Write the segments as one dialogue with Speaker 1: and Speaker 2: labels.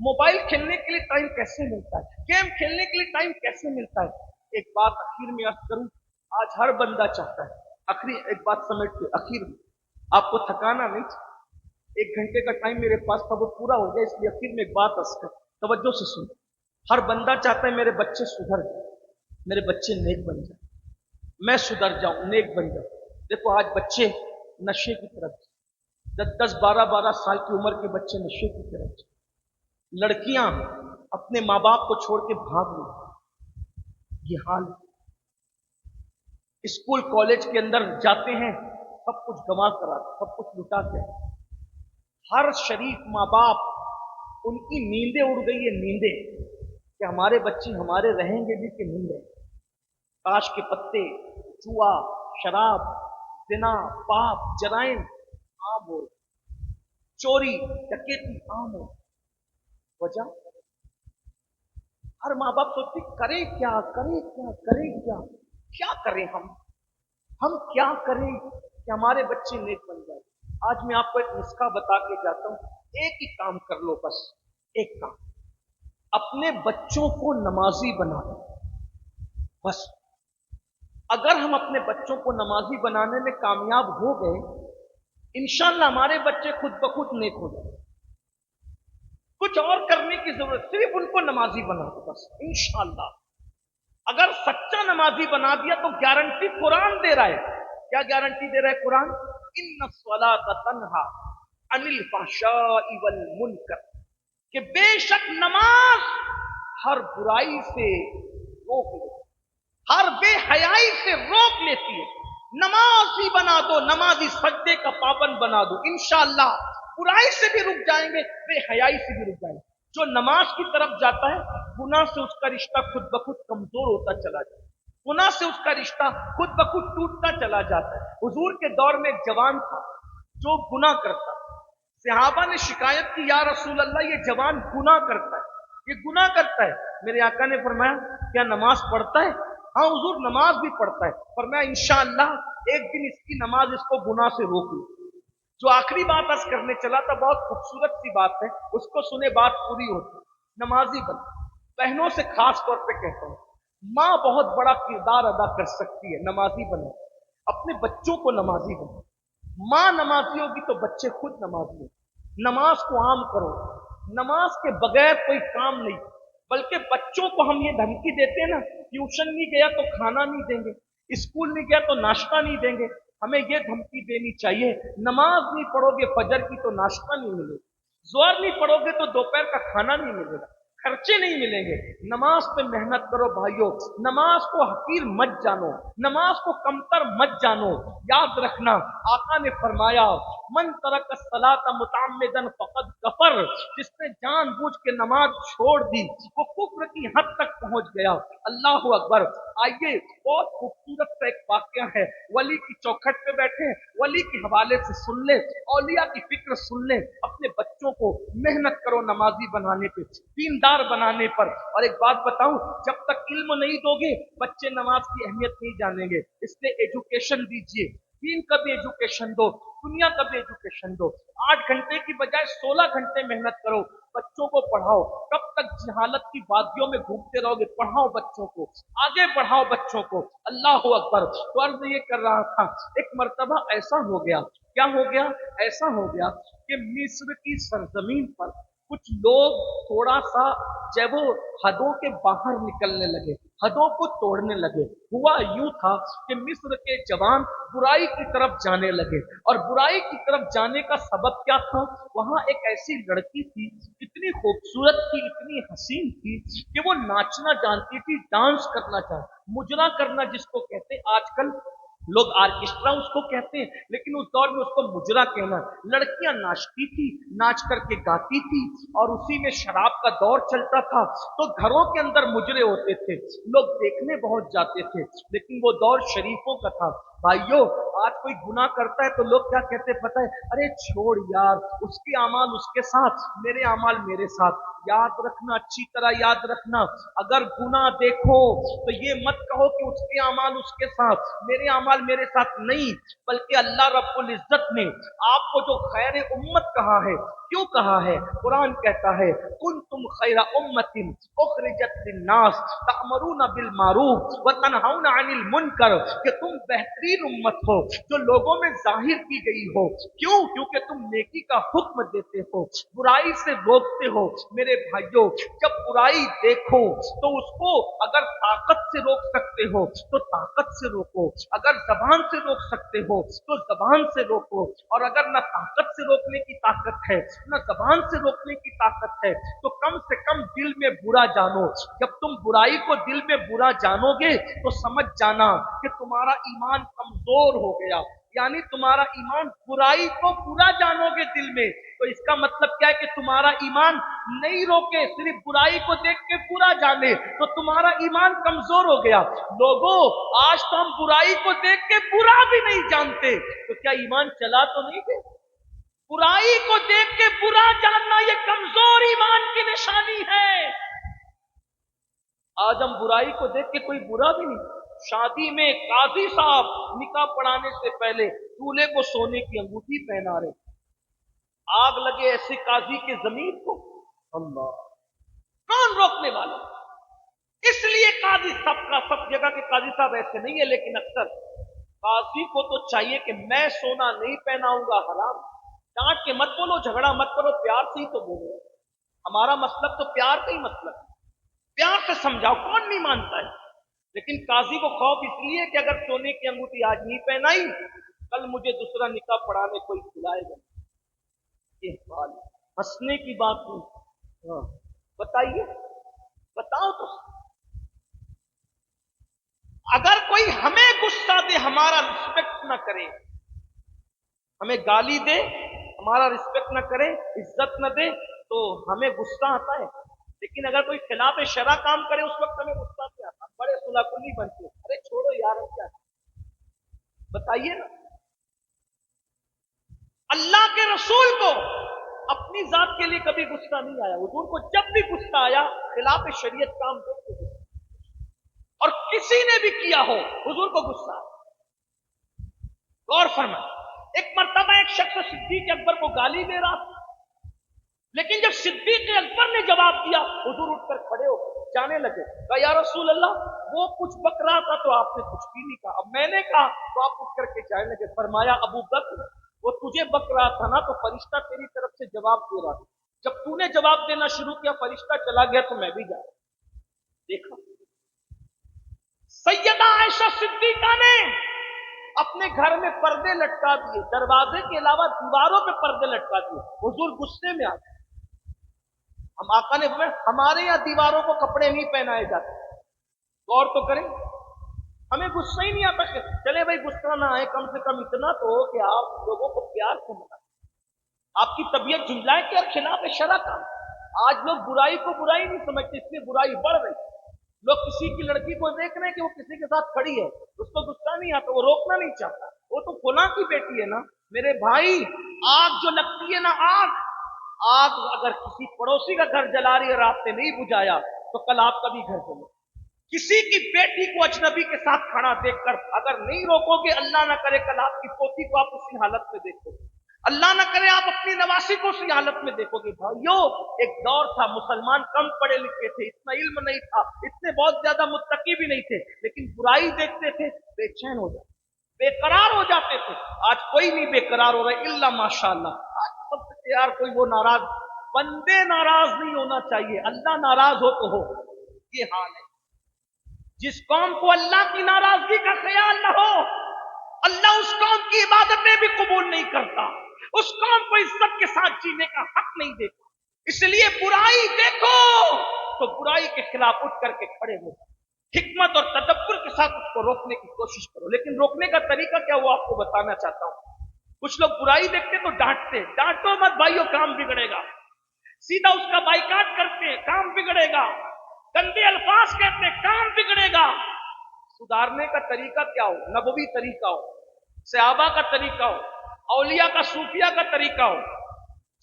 Speaker 1: Mobile खेलने के लिए टाइम कैसे मिलता है, गेम खेलने के लिए टाइम कैसे मिलता है। एक बात आखिर में अर्ज करूं, आज हर बंदा चाहता है, आखिरी एक बात समझ के आखिर में, आपको थकाना नहीं, 1 घंटे का टाइम मेरे पास था वो पूरा हो गया, इसलिए आखिर में एक बात अर्ज कर, तवज्जो से सुन। हर बंदा चाहता है मेरे बच्चे सुधर जाए, मेरे बच्चे नेक बन जाए, मैं सुधर जाऊं, नेक बन जाऊं। देखो आज बच्चे नशे की तरफ, 10-12 साल की उम्र के बच्चे नशे की तरफ, लड़कियां अपने माँ बाप को छोड़ के भाग रही, ये हाल। स्कूल कॉलेज के अंदर जाते हैं, सब कुछ गंवा कर आते, सब कुछ लुटा के। हर शरीफ माँ बाप उनकी नींदें उड़ गई है, नींदें कि हमारे बच्चे हमारे रहेंगे भी कि नहीं रहेंगे। ताश के पत्ते, जुआ, शराब, जिना, पाप, जराइम आम हो, चोरी डकैती आम हो। वजह हर माँ बाप सोचते करें क्या, करें क्या, करें क्या, क्या करें हम क्या करें कि हमारे बच्चे नेक बन जाए। आज मैं आपको एक नुस्खा बता के जाता हूं, एक ही काम कर लो, बस एक काम, अपने बच्चों को नमाजी बना दो। बस अगर हम अपने बच्चों को नमाजी बनाने में कामयाब हो गए, इंशाअल्लाह हमारे बच्चे खुद ब खुद नेक हो जाए। कुछ और करने की जरूरत, सिर्फ उनको नमाजी बना दो बस, इंशाअल्लाह। अगर सच्चा नमाजी बना दिया तो गारंटी कुरान दे रहा है। क्या गारंटी दे रहा है कुरान? इन्ना स्वलात तन्हा अनिल फहशाई वल मुनकर, कि बेशक नमाज हर बुराई से रोक लेती, हर बेहयाई से रोक लेती है। नमाजी बना दो, नमाजी सजदे का पाबंद बना दो, इंशाअल्लाह बुराई से भी रुक जाएंगे, बेहयाई से भी रुक जाएंगे। जो नमाज की तरफ जाता है, गुनाह से उसका रिश्ता खुद ब खुद कमजोर होता चला जाता है, गुनाह से उसका रिश्ता खुद ब खुद टूटता चला जाता है। हुजूर के दौर में एक जवान था जो गुनाह करता, सहाबा ने शिकायत की, या रसूल अल्लाह ये जवान गुनाह करता है, ये गुनाह करता है। मेरे आका ने फरमाया क्या नमाज पढ़ता है? हाँ हुजूर नमाज भी पढ़ता है। फरमाया इंशाअल्लाह एक दिन इसकी नमाज इसको गुनाह से रोक ली। जो आखिरी बात अर्ज करने चला था, बहुत खूबसूरत सी बात है, उसको सुने बात पूरी होती। नमाजी बन, बहनों से खास तौर पे कहता हूं, माँ बहुत बड़ा किरदार अदा कर सकती है, नमाजी बने, अपने बच्चों को नमाजी बने। माँ नमाजी होगी तो बच्चे खुद नमाजी होंगे। नमाज को आम करो, नमाज के बगैर कोई काम नहीं। बल्कि बच्चों को हम ये धमकी देते हैं ना, ट्यूशन नहीं गया तो खाना नहीं देंगे, स्कूल नहीं गया तो नाश्ता नहीं देंगे। हमें ये धमकी देनी चाहिए, नमाज नहीं पढ़ोगे फजर की तो नाश्ता नहीं मिलेगा, जोहर नहीं पढ़ोगे तो दोपहर का खाना नहीं मिलेगा, खर्चे नहीं मिलेंगे। नमाज पे मेहनत करो भाइयों, नमाज को हकीर मत जानो, नमाज को कमतर मत जानो। याद रखना आका ने फरमाया, मन तरक सलात मुतअम्मिदन फक़द कफर, जिसने जानबूझ के नमाज छोड़ दी वो कुफ्र की हद तक पहुंच गया। अल्लाह अकबर। आइए बहुत खूबसूरत सा एक वाकया है, वली की चौखट पे बैठे, वली के हवाले से सुन ले, औलिया की फिक्र सुन ले। अपने बच्चों को मेहनत करो नमाजी बनाने पे, दीनदार बनाने पर। और एक बात बताऊं, जब तक इल्म नहीं दोगे बच्चे नमाज की अहमियत नहीं जानेंगे। इसलिए एजुकेशन दीजिए, दीन का भी एजुकेशन दो, दुनिया का भी एजुकेशन दो। 8 घंटे की बजाय 16 घंटे मेहनत करो, बच्चों को पढ़ाओ। कब तक जहालत की वादियों में घूमते रहोगे? पढ़ाओ बच्चों को, आगे बढ़ाओ बच्चों को। अल्लाह अकबर। तो अर्ज ये कर रहा था, एक मर्तबा ऐसा हो गया, क्या हो गया? ऐसा हो गया कि मिस्र की सरजमीन पर कुछ लोग थोड़ा सा जब वो हदों के बाहर निकलने लगे, हदों को तोड़ने लगे। हुआ यूं था कि मिस्र के जवान बुराई की तरफ जाने लगे, और बुराई की तरफ जाने का सबब क्या था? वहां एक ऐसी लड़की थी, इतनी खूबसूरत थी, इतनी हसीन थी कि वो नाचना जानती थी, डांस करना जानती, मुजरा करना जिसको कहते आजकल लोग ऑर्केस्ट्रा उसको कहते हैं, लेकिन उस दौर में उसको मुजरा कहना। लड़कियां नाचती थी, नाच करके गाती थी, और उसी में शराब का दौर चलता था, तो घरों के अंदर मुजरे होते थे, लोग देखने बहुत जाते थे, लेकिन वो दौर शरीफों का था। भाइयों आज कोई गुनाह करता है तो लोग क्या कहते हैं पता है? अरे छोड़ यार, उसके अमाल उसके साथ, मेरे अमाल मेरे साथ। याद रखना, अच्छी तरह याद रखना, अगर गुनाह देखो तो ये मत कहो कि उसके अमाल उसके साथ, मेरे अमाल मेरे साथ, नहीं। बल्कि अल्लाह रब्बुल इज्जत ने आपको जो खैर उम्मत कहा है, क्यों कहा है? कुरान कहता है कुंतुम खैरा उम्मतिन उखरिजत लिन्नास तअमरून बिल मारूफ व तनहाउना अनिल मुनकर, कि तुम बेहतरीन उम्मत हो जो लोगों में जाहिर की गई हो। क्यों? क्योंकि तुम नेकी का हुक्म देते हो, बुराई से रोकते हो। मेरे भाइयों, जब बुराई देखो तो उसको अगर ताकत से रोक सकते हो तो ताकत से रोको, अगर जबान से रोक सकते हो तो जबान से रोको, और अगर न ताकत से रोकने की ताकत है न जबान से रोकने की ताकत है तो कम से कम दिल में बुरा जानो। जब तुम बुराई को दिल में बुरा जानोगे तो समझ जाना कि तुम्हारा ईमान कमजोर हो गया, यानी तुम्हारा ईमान, बुराई को बुरा जानोगे दिल में तो इसका मतलब क्या है कि तुम्हारा ईमान नहीं रोके, सिर्फ बुराई को देख के बुरा जाने तो तुम्हारा ईमान कमजोर हो गया। लोगों, आज तो हम बुराई को देख के बुरा भी नहीं जानते, तो क्या ईमान चला तो नहीं गया? बुराई को देख के बुरा जानना ये कमजोर ईमान की निशानी है। आज हम बुराई को देख के कोई बुरा भी नहीं। शादी में काजी साहब निकाह पढ़ाने से पहले दूल्हे को सोने की अंगूठी पहना रहे, आग लगे ऐसे काजी के जमीन को, अल्लाह, कौन रोकने वाला? इसलिए काजी सबका, सब जगह के काजी साहब ऐसे नहीं है, लेकिन अक्सर काजी को तो चाहिए कि मैं सोना नहीं पहनाऊंगा हराम। डांट के मत बोलो, झगड़ा मत करो, प्यार से ही तो बोलो। हमारा मतलब तो प्यार का ही मतलब, प्यार से समझाओ, कौन नहीं मानता है। लेकिन काजी को खौफ इसलिए कि अगर सोने की अंगूठी आज नहीं पहनाई, कल मुझे दूसरा निकाह पढ़ाने कोई खिलाएगा। ये हाल, हंसने की बात नहीं। हाँ, बताइए, बताओ तो। अगर कोई हमें गुस्सा दे, हमारा रिस्पेक्ट ना करे, हमें गाली दे, हमारा रिस्पेक्ट ना करे, इज्जत न दे, तो हमें गुस्सा आता है। लेकिन अगर कोई खिलाफ शरा काम करे उस वक्त हमें गुस्सा नहीं आता, बड़े सुलाकुली बनते, अरे छोड़ो यार, अब क्या, बताइए ना। अल्लाह के रसूल को अपनी जात के लिए कभी गुस्सा नहीं आया। हुजूर को जब भी गुस्सा आया खिलाफ शरीयत काम करते, और किसी ने भी किया हो हुजूर को गुस्सा। गौर फरमा, एक मर्तबा एक शख्स सिद्दीक अकबर को गाली दे रहा था, लेकिन जब सिद्दीक अकबर ने जवाब दिया, हुजूर उठकर खड़े हो जाने लगे, कहा या रसूल अल्लाह, वो कुछ बक रहा था तो आपने कुछ भी नहीं कहा, अब मैंने कहा तो आप उठ करके जाने लगे। फरमाया अबू बकर, वो तुझे बक रहा था ना तो फरिश्ता तेरी तरफ से जवाब दे रहा था, जब तूने जवाब देना शुरू किया फरिश्ता चला गया तो मैं भी जा। देखा, सैयदा आयशा सिद्दीका ने अपने घर में पर्दे लटका दिए, दरवाजे के अलावा दीवारों पे पर्दे लटका दिए। हुजूर गुस्से में आ गए। हम आका ने बोले हमारे यहां दीवारों को कपड़े नहीं पहनाए जाते। गौर तो करें, हमें गुस्सा ही नहीं आता। चले भाई गुस्सा ना आए, कम से कम इतना तो हो कि आप लोगों को प्यार से मनाएं, आपकी तबीयत झुंझलाए के और खिलाफ शरा काम। आज लोग बुराई को बुराई नहीं समझते, इसलिए बुराई बढ़ रही। लोग किसी की लड़की को देख रहे हैं कि वो किसी के साथ खड़ी है, उसको गुस्सा नहीं आता, वो रोकना नहीं चाहता, वो तो फुला की बेटी है ना। मेरे भाई, आग जो लगती है ना, आग अगर किसी पड़ोसी का घर जला रही है और आपने नहीं बुझाया तो कल आपका भी घर जले। किसी की बेटी को अजनबी के साथ खड़ा देखकर अगर नहीं रोकोगे, अल्लाह ना करे कल आपकी पोती को आप उसी हालत में देखोगे, अल्लाह ना करे आप अपनी नवासी को उसी हालत में देखोगे। भाइयों, एक दौर था मुसलमान कम पढ़े लिखे थे, इतना इल्म नहीं था, इतने बहुत ज्यादा मुत्तकी भी नहीं थे, लेकिन बुराई देखते थे बेचैन हो जाते, बेकरार हो जाते थे। आज कोई नहीं बेकरार हो रहा, इल्ला माशाअल्लाह। आज सबसे यार कोई वो नाराज, बंदे नाराज नहीं होना चाहिए, अल्लाह नाराज हो तो हो, ये हाल है। जिस कौम को अल्लाह की नाराजगी का ख्याल न हो, अल्लाह उस कौम की इबादतें भी कबूल नहीं करता, उस कौम को इज्जत के साथ जीने का हक नहीं देता। इसलिए बुराई देखो तो बुराई के खिलाफ उठ करके खड़े हो, हिकमत और तदब्बुर के साथ उसको रोकने की कोशिश करो। लेकिन रोकने का तरीका क्या, वो आपको बताना चाहता हूं। कुछ लोग बुराई देखते तो डांटते, डांटो मत भाइयों, काम बिगड़ेगा। सीधा उसका बाइकाट करते, काम बिगड़ेगा। गंदे अल्फाज कहते, काम बिगड़ेगा। सुधारने का तरीका क्या हो, नबवी तरीका हो, सहाबा का तरीका हो, औलिया का, सूफिया का तरीका हो।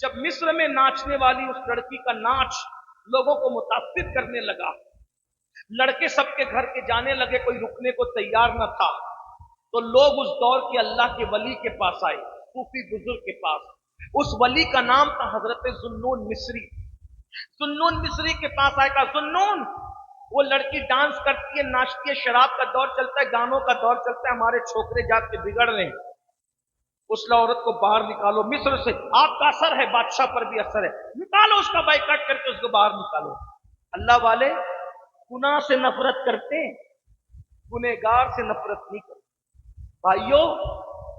Speaker 1: जब मिस्र में नाचने वाली उस लड़की का नाच लोगों को मुतासिर करने लगा, लड़के सबके घर के जाने लगे, कोई रुकने को तैयार न था, तो लोग उस दौर के अल्लाह के वली के पास आए, सूफी बुजुर्ग के पास। उस वली का नाम था हजरत जुन्नून मिस्री। जुन्नून मिस्री के पास आएगा, जुन्नून वो लड़की डांस करती है, नाचती है, शराब का दौर चलता है, गानों का दौर चलता है, हमारे छोकरे जाके बिगड़ रहे हैं, उस औरत को बाहर निकालो मिस्र से, आपका असर है, बादशाह पर भी असर है, निकालो उसका बाइकाट करके उसको बाहर निकालो। अल्लाह वाले गुनाह से नफरत करते हैं, गुनहगार से नफरत नहीं करते। भाइयों,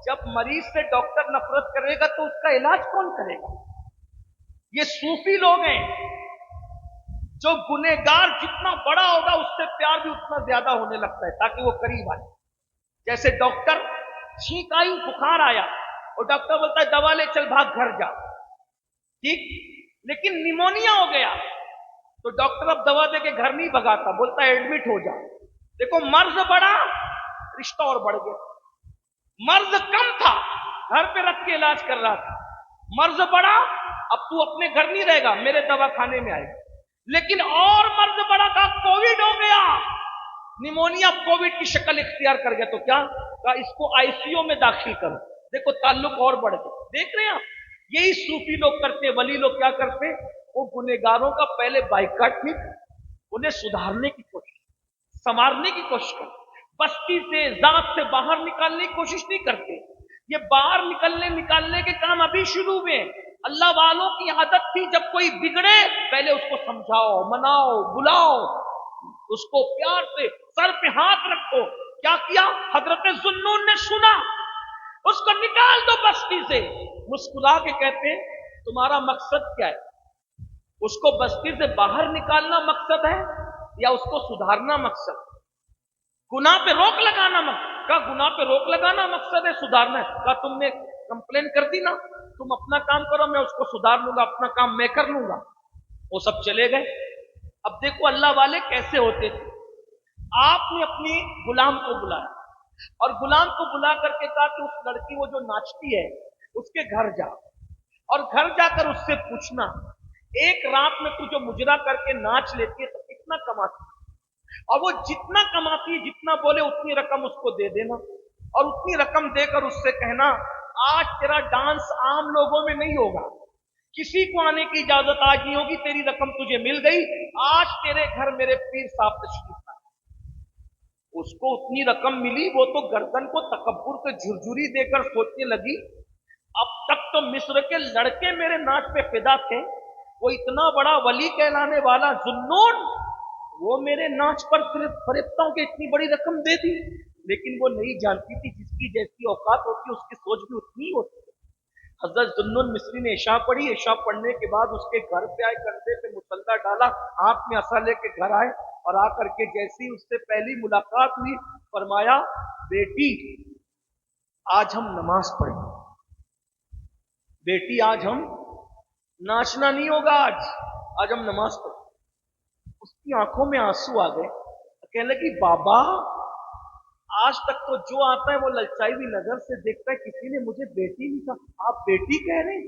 Speaker 1: जब मरीज से डॉक्टर नफरत करेगा तो उसका इलाज कौन करेगा? ये सूफी लोग हैं जो गुनहगार जितना बड़ा होगा उससे प्यार भी उतना ज्यादा होने लगता है ताकि वो करीब आए। जैसे डॉक्टर, छींक आई, बुखार आया और डॉक्टर बोलता है दवा ले चल, भाग घर जा, ठीक, लेकिन निमोनिया हो गया तो डॉक्टर अब दवा दे के घर नहीं भगाता, बोलता है एडमिट हो जा। देखो, मर्ज बढ़ा, रिश्ता और बढ़ गया। मर्ज कम था, घर पे रख के इलाज कर रहा था, मर्ज बढ़ा, अब तू अपने घर नहीं रहेगा, मेरे दवाखाने में आएगा। लेकिन और मर्ज बढ़ा था, कोविड हो गया, निमोनिया कोविड की शक्ल इख्तियार कर गया, तो क्या कहा, इसको आईसीयू में दाखिल करो। देखो ताल्लुक और बढ़ गया। देख रहे हैं आप, यही सूफी लोग करते, वली लोग क्या करते, वो गुनहगारों का पहले बाइकाट नहीं, उन्हें सुधारने की कोशिश, संवारने की कोशिश करते, बस्ती से, जात से बाहर निकालने की कोशिश नहीं करते। ये बाहर निकालने के काम अभी शुरू हुए। अल्लाह वालों की आदत थी, जब कोई बिगड़े पहले उसको समझाओ, मनाओ, बुलाओ, उसको प्यार से सर पे हाथ रखो। क्या किया हजरत जुन्नून ने? सुना, उसको निकाल दो बस्ती से। मुस्कुरा के कहते हैं तुम्हारा मकसद क्या है? उसको बस्ती से बाहर निकालना मकसद है या उसको सुधारना मकसद? गुनाह पे रोक लगाना मकसद? का गुनाह पे रोक लगाना मकसद है, सुधारना है? का तुमने कंप्लेन कर दी ना, तुम अपना काम करो, मैं उसको सुधार लूंगा, अपना काम मैं कर लूंगा। वो सब चले गए। अब देखो अल्लाह वाले कैसे होते थे। आपने अपनी गुलाम को बुलाया और गुलाम को बुला करके कहा कि उस लड़की वो जो नाचती है उसके घर जा और घर जाकर उससे पूछना, एक रात में तू जो मुजरा करके नाच लेती है तो कितना कमाती है, और वो जितना कमाती है, जितना बोले उतनी रकम उसको दे देना, और उतनी रकम देकर उससे कहना आज तेरा डांस आम लोगों में नहीं होगा, किसी को आने की इजाजत आज नहीं होगी, तेरी रकम तुझे मिल गई, आज तेरे घर मेरे पीर साहब तशरीफ आए। उसको उतनी रकम मिली, वो तो गर्दन को तकब्बुर से झुरझुरी देकर सोचने लगी, अब तक तो मिस्र के लड़के मेरे नाच पे फिदा थे, वो इतना बड़ा वली कहलाने वाला जुन्नून, वो मेरे नाच पर सिर्फ फरिश्तों के इतनी बड़ी रकम दे दी। लेकिन वो नहीं जानती थी जिसकी जैसी औकात होती है उसकी सोच भी उतनी होती है। हजरत जुन्नून मिस्री ने इशा पढ़ी, इशा पढ़ने के बाद उसके घर पे आए, कंधे पे मुसल्ला डाला, हाथ में असा लेके घर आए और आकर के जैसी उससे पहली मुलाकात हुई, फरमाया बेटी आज हम नमाज पढ़ेंगे, बेटी आज हम नाचना नहीं होगा, आज हम नमाज पढ़ेंगे। उसकी आंखों में आंसू आ गए, कहने लगी बाबा आज तक तो जो आता है वो ललचाई हुई नजर से देखता है, किसी ने मुझे बेटी नहीं कहा, आप बेटी कह रहे हैं?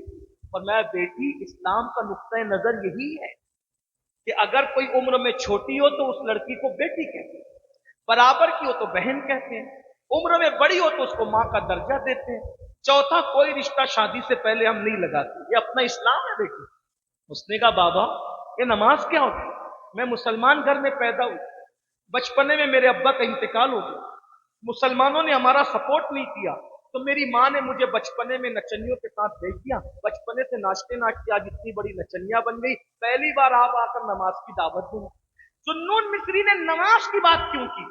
Speaker 1: और मैं बेटी, इस्लाम का नुक्ता नजर यही है कि अगर कोई उम्र में छोटी हो तो उस लड़की को बेटी कहते हैं, बराबर की हो तो बहन कहते हैं, उम्र में बड़ी हो तो उसको माँ का दर्जा देते हैं। चौथा, कोई रिश्ता शादी से पहले हम नहीं लगाते, ये अपना इस्लाम है बेटी। उसने कहा बाबा ये नमाज क्या होती है? मैं मुसलमान घर में पैदा हुई, बचपने में मेरे अब्बा का इंतकाल हो गया, मुसलमानों ने हमारा सपोर्ट नहीं किया, तो मेरी माँ ने मुझे बचपने में नचनियों के साथ भेज दिया, बचपने से नाचते नाचते आज इतनी बड़ी नचनिया बन गई, पहली बार आप आकर नमाज की दावत दूं। जुन्नून मिस्री ने नमाज की बात क्यों की?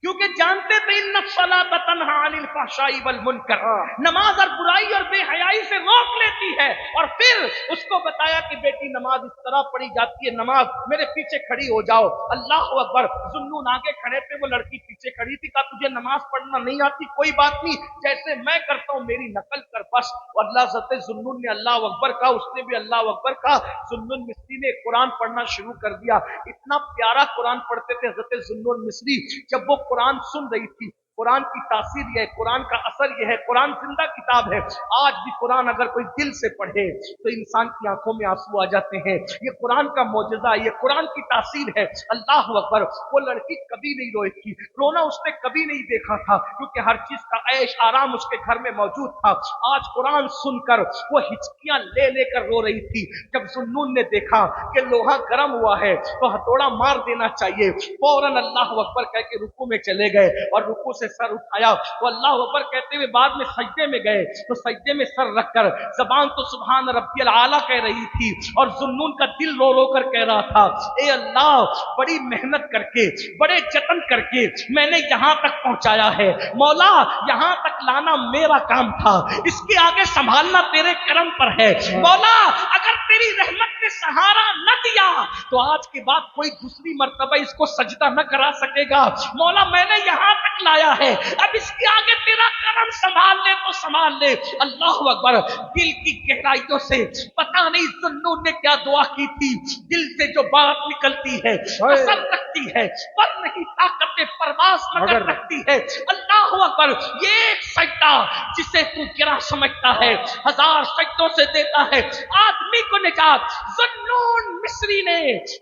Speaker 1: क्योंकि जानते थे इन्ना सलात तन्हा अनिल फहशाई वल मुनकर, नमाज और बुराई और बेहयाई से रोक लेती है। और फिर उसको बताया कि बेटी नमाज इस तरह पढ़ी जाती है, नमाज मेरे पीछे खड़ी हो जाओ, अल्लाह अकबर। जुन्नून आगे खड़े थे, वो लड़की पीछे खड़ी थी, कहा तुझे नमाज पढ़ना नहीं आती, कोई बात नहीं, जैसे मैं करता हूं मेरी नकल कर बस। और हज़रत जुन्नून ने अल्लाह अकबर कहा, उसने भी अल्लाह अकबर कहा। जुन्नून मिस्री ने कुरान पढ़ना शुरू कर दिया, इतना प्यारा कुरान पढ़ते थे हज़रत जुन्नून मिस्री। जब वो कुरान सुन रही थी قرآن کی تاثیر یہ ہے، قرآن کا اثر یہ ہے، قرآن زندہ کتاب ہے۔ آج بھی قرآن اگر کوئی دل سے پڑھے تو انسان کی آنکھوں میں آنسو آ جاتے ہیں۔ یہ قرآن کا معجزہ، یہ قرآن کی تاثیر ہے۔ اللہ اکبر۔ وہ لڑکی کبھی نہیں روئی تھی، رونا اس نے کبھی نہیں دیکھا تھا، کیونکہ ہر چیز کا عیش آرام اس کے گھر میں موجود تھا۔ آج قرآن سن کر وہ ہچکیاں لے لے کر رو رہی تھی۔ جب ذوالنون نے دیکھا کہ لوہا گرم ہوا ہے تو ہتھوڑا مار دینا چاہیے، فوراً اللہ اکبر کہہ کے رکوع میں چلے گئے اور رکوع سے سر اٹھایا تو اللہ اکبر کہتے ہوئے بعد میں سجدے میں گئے تو سجدے میں سر رکھ کر زبان تو سبحان ربی العالی کہہ رہی تھی اور ذوالنون کا دل رو رو کر کہہ رہا تھا، اے اللہ بڑی محنت کر کے، بڑے جتن کر کے میں نے یہاں تک پہنچایا ہے، مولا یہاں تک لانا میرا کام تھا، اس کے آگے سنبھالنا تیرے کرم پر ہے، مولا اگر تیری رحمت نے سہارا نہ دیا تو آج کے بعد کوئی دوسری مرتبہ اس کو سجدہ نہ کرا سکے گا، مولا میں نے یہاں تک لایا ہے، اب اس کے آگے تیرا کرم سنبھال لے تو سنبھال لے۔ اللہ اکبر۔ دل کی گہرائیوں سے پتہ نہیں ذوالنون نے کیا دعا کی تھی، دل سے جو بات نکلتی ہے اثر رکھتی ہے، پر نہیں طاقت پرواز مگر رکھتی ہے۔ اللہ اکبر۔ یہ ایک سجدہ جسے تو گرا سمجھتا ہے ہزار سجدوں سے دیتا ہے آدمی کو نجات۔ ذوالنون مصری نے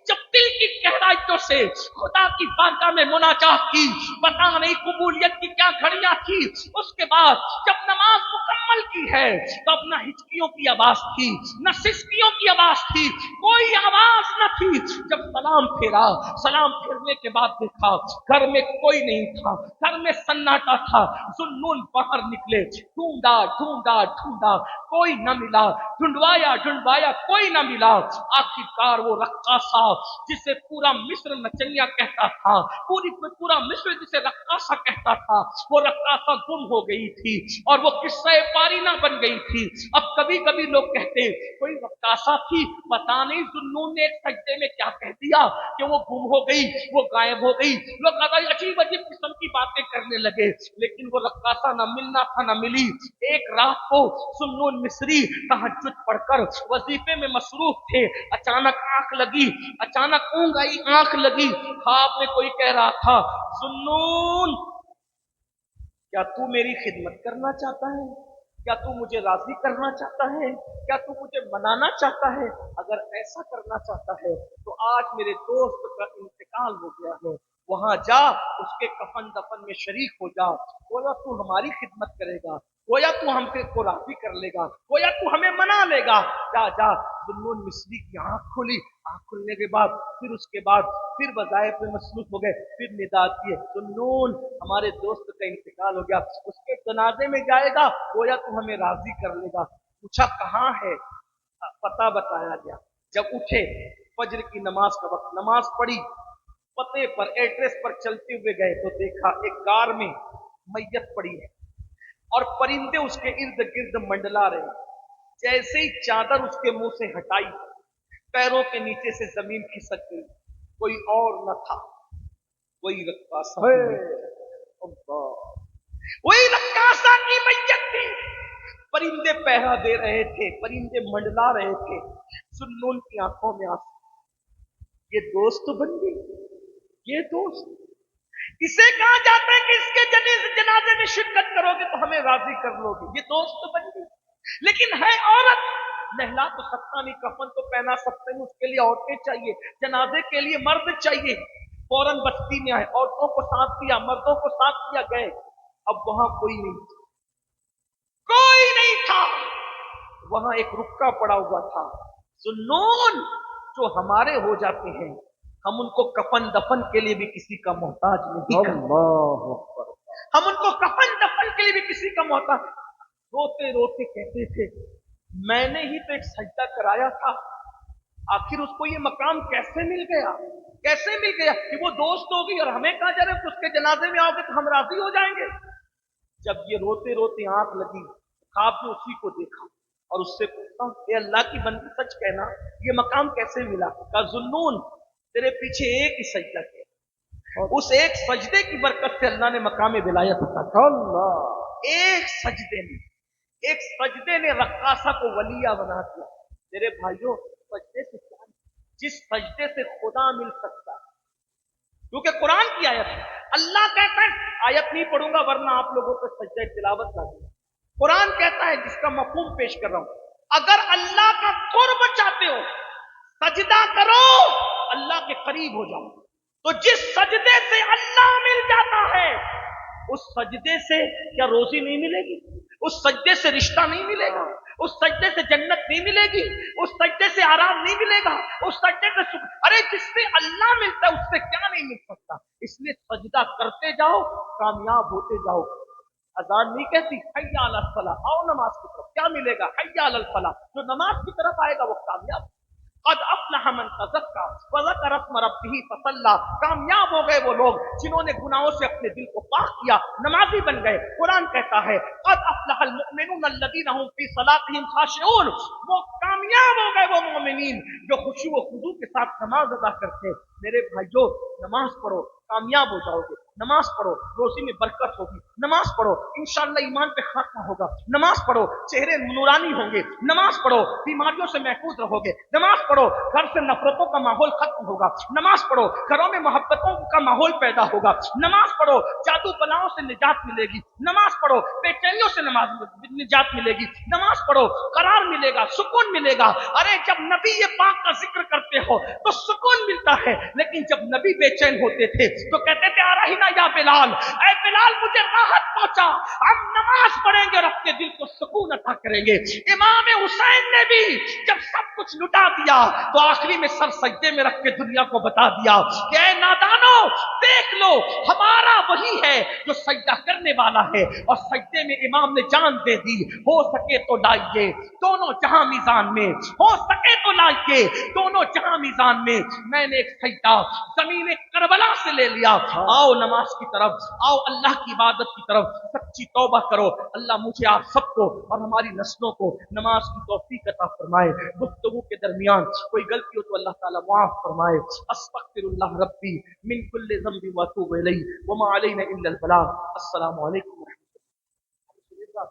Speaker 1: جب دل کی گہرائیوں سے خدا کی بارگاہ میں مناجات کی، پتہ نہیں قبولیت کی کیا گھڑیاں تھی، اس کے بعد جب نماز مکمل کی ہے تو اب نہ ہچکیوں کی آواز تھی نہ سسکیوں کی آواز تھی، کوئی آواز نہ تھی۔ جب سلام پھیرا، سلام پھیرنے کے بعد دیکھا گھر میں کوئی نہیں تھا، گھر میں سناٹا تھا۔ ذوالنون باہر نکلے، ڈھونڈا ڈھونڈا ڈھونڈا کوئی نہ ملا، ڈھونڈوایا ڈھونڈوایا کوئی نہ ملا۔ آخرکار وہ رقاصہ جسے پورا مصر نچنیا کہتا تھا، پورا مصر جسے رقاصہ کہتا تھا، وہ رقاصہ گم ہو گئی تھی اور وہ قصہ پارینہ بن گئی تھی۔ اب کبھی کبھی لوگ کہتے کوئی رقاصہ تھی، پتہ نہیں ذوالنون نے ایک سجدے میں کیا کہہ دیا کہ وہ گم ہو گئی، وہ غائب ہو گئی۔ لوگ عجیب عجیب قسم کی باتیں کرنے لگے، لیکن وہ رقاصہ نہ ملنا تھا نہ ملی۔ ایک رات کو ذوالنون مصری تہجد پڑھ کر وظیفے میں مصروف تھے، اچانک آنکھ لگی، اچانک اونگ آئی، آنکھ لگی، خواب میں کوئی کہہ رہا تھا، ذوالنون کیا تو میری خدمت کرنا چاہتا ہے؟ کیا تو مجھے راضی کرنا چاہتا ہے؟ کیا تو مجھے منانا چاہتا ہے؟ اگر ایسا کرنا چاہتا ہے تو آج میرے دوست کا انتقال ہو گیا ہے، وہاں جا، اس کے کفن دفن میں شریک ہو جا، گویا تو ہماری خدمت کرے گا، گویا تو ہم کو راضی کر لے گا، گویا تو ہمیں منا لے گا، جا جا۔ ذوالنون مصری کی آنکھ کھلی، آنکھ کھلنے کے بعد پھر وظائف میں مصروف ہو گئے، پھر ندا کی، ذوالنون ہمارے دوست کا انتقال ہو گیا، اس کے جنازے میں جائے گا، گویا تو ہمیں راضی کر لے گا۔ پوچھا کہاں ہے؟ پتہ بتایا گیا۔ جب اٹھے، فجر کی نماز کا وقت، نماز پڑھی، پتے پر ایڈریس پر چلتے ہوئے گئے تو دیکھا ایک کار میں میت پڑی ہے اور پرندے اس کے ارد گرد منڈلا رہے۔ جیسے ہی چادر اس کے منہ سے ہٹائی، پیروں کے نیچے سے زمین کھسک گئی، کوئی اور نہ تھا، وہی رقاصہ وہی رقاصہ کی میت تھی۔ پرندے پہرا دے رہے تھے، پرندے منڈلا رہے تھے، ذوالنون کی آنکھوں میں آنسو۔ یہ دوست بن گئی، یہ دوست، اسے کہا جاتا ہے کہ اس کے جنازے میں شرکت کرو گے تو ہمیں راضی کر لو گے، یہ دوست بن گئی۔ لیکن ہے عورت، نہلا تو سکتا نہیں، کفن تو پہنا سکتے ہیں، اس کے لیے عورتیں چاہیے، جنازے کے لیے مرد چاہیے۔ فوراً بستی میں آئے، عورتوں کو ساتھ دیا، مردوں کو ساتھ دیا، گئے۔ اب وہاں کوئی نہیں تھا، کوئی نہیں تھا، وہاں ایک رکا پڑا ہوا تھا۔ ذوالنون جو ہمارے ہو جاتے ہیں، ہم ان کو کفن دفن کے لیے بھی کسی کا محتاج نہیں کرتے، ہم ان کو کفن دفن کے لیے بھی کسی کا محتاج۔ روتے روتے کہتے تھے میں نے ہی تو ایک سجدہ کرایا تھا، آخر اس کو یہ مقام کیسے مل گیا، کیسے مل گیا کہ وہ دوست ہوگی اور ہمیں کہا جا رہا ہے کہ اس کے جنازے میں آؤ گے تو ہم راضی ہو جائیں گے۔ جب یہ روتے روتے آنکھ لگی، خواب میں اسی کو دیکھا اور اس سے پوچھتا اے اللہ کی بندی سچ کہنا یہ مقام کیسے ملا؟ کہا ذوالنون تیرے پیچھے ایک ہی سجدہ کیا، اس ایک سجدے کی برکت سے اللہ نے مقام ولایت عطا کیا۔ اللہ، ایک سجدے نے رقاصہ کو ولیہ بنا دیا۔ میرے بھائیوں، سجدے سے کیا، جس سجدے سے خدا مل سکتا ہے، کیونکہ قرآن کی آیت ہے اللہ کہتا ہے آیت نہیں پڑھوں گا ورنہ آپ لوگوں کو سجدہ تلاوت لا دوں. قرآن کہتا ہے جس کا مفہوم پیش کر رہا ہوں, اگر اللہ کا قرب چاہتے ہو سجدہ کرو, اللہ کے قریب ہو جاؤ. تو جس سجدے سے اللہ مل جاتا ہے اس سجدے سے کیا روزی نہیں ملے گی؟ اس سجدے سے رشتہ نہیں ملے گا؟ اس سجدے سے جنت نہیں ملے گی؟ اس سجدے سے آرام نہیں ملے گا؟ اس سجدے سے ارے جس سے اللہ ملتا ہے اس سے کیا نہیں مل سکتا؟ اس لیے سجدہ کرتے جاؤ, کامیاب ہوتے جاؤ. اذان نہیں کہتی حی علی الصلاۃ, آؤ نماز کی طرف, کیا ملے گا؟ حی علی الفلاح. جو نماز کی طرف آئے گا وہ کامیاب. قد افلح من تزکا وذکر اسم ربہ فصلی, کامیاب ہو گئے وہ لوگ جنہوں نے گناہوں سے اپنے دل کو پاک کیا, نمازی بن گئے. قرآن کہتا ہے قد افلح المؤمنون الذین هم فی صلاتهم خاشعون, وہ کامیاب ہو گئے وہ مومنین جو خشوع و خضوع کے ساتھ نماز ادا کرتے. میرے بھائیو, نماز پڑھو کامیاب ہو جاؤ گے. نماز پڑھو روزی میں برکت ہوگی. نماز پڑھو انشاءاللہ ایمان پہ خاتمہ ہوگا. نماز پڑھو چہرے نورانی ہوں گے. نماز پڑھو بیماریوں سے محفوظ رہو گے. نماز پڑھو گھر سے نفرتوں کا ماحول ختم ہوگا. نماز پڑھو گھروں میں محبتوں کا ماحول پیدا ہوگا. نماز پڑھو جادو بلاؤں سے نجات ملے گی. نماز پڑھو بے چینیوں سے نجات ملے گی. نماز پڑھو قرار ملے گا, سکون ملے گا. ارے جب نبی یہ پاک کا ذکر کرتے ہو تو سکون ملتا ہے, لیکن جب نبی بے چین ہوتے تھے تو کہتے تھے آ رہی نا یا بلال, اے بلال مجھے راحت پہنچا, ہم نماز پڑھیں گے اور اپنے دل کو سکون عطا کریں گے. امام حسین نے بھی جب سب کچھ لٹا دیا تو آخری میں سر سجدے میں رکھ کے دنیا کو بتا دیا کہ اے نادانو دیکھ لو ہمارا وہی ہے جو سجدہ کرنے والا ہے. اور سجدے میں امام نے جان دے دی, ہو سکے تو لائیے دونوں جہاں میزان میں, ہو سکے تو لائیے دونوں جہاں میزان میں. میں نے ایک سجدہ زمین کربلا سے لے لیا. آؤ نماز کی طرف, آؤ اللہ کی عبادت کی طرف, سچی توبہ کرو. اللہ مجھے آپ سب کو اور ہماری نسلوں کو نماز کی توفیق عطا فرمائے. گفتگو کے درمیان کوئی غلطی ہو تو اللہ تعالیٰ معاف فرمائے. استغفر اللہ ربی من کل ذنب واتوب الیہ وما علینا الا البلاغ. السلام علیکم ورحمۃ اللہ.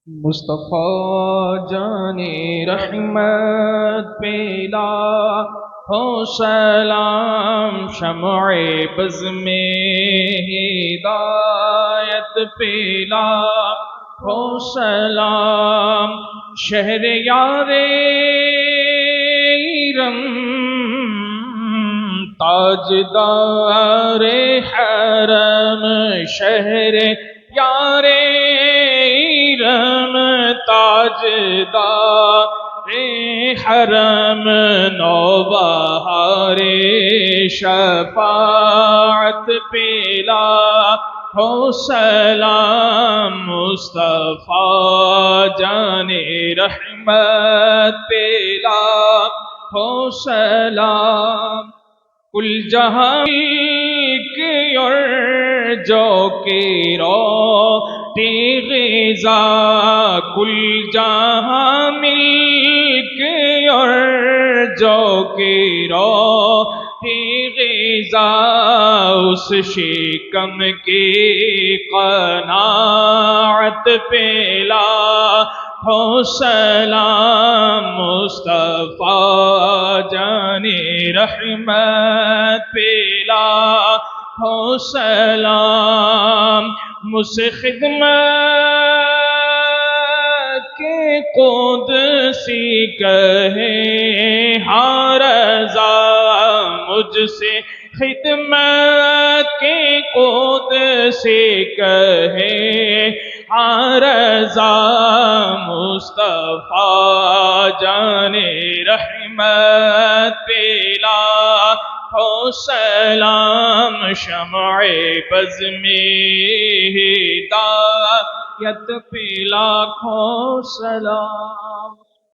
Speaker 2: مصطفیٰ جان رحمت پیلا ہو سلام, شمع بز میں ہدایت پیلا ہو سلام, شہر یار ایرم تاجدار حرم, شہر یار تاجدار حرم, نوبہار شفاعت پیلا ہو سلام, مصطفیٰ جان رحمت پیلا ہو سلام. کل جہاں کی اور جو کی روٹی غذا, کل جہاں ملک اور جو کی روٹی غذا, اس شکم کی قناعت پیلا ہو سلام, مصطفیٰ جان رحمت پیلا ہو سلام. مجھ سے خدمت کے قدسی کہے ہاں رضا, مجھ سے خدمت کے قدسی کہے ہاں رضا, مصطفیٰ جان رحمت پیلا ہو سلام, شمع بز میں ہدایت پیلا ہو سلام.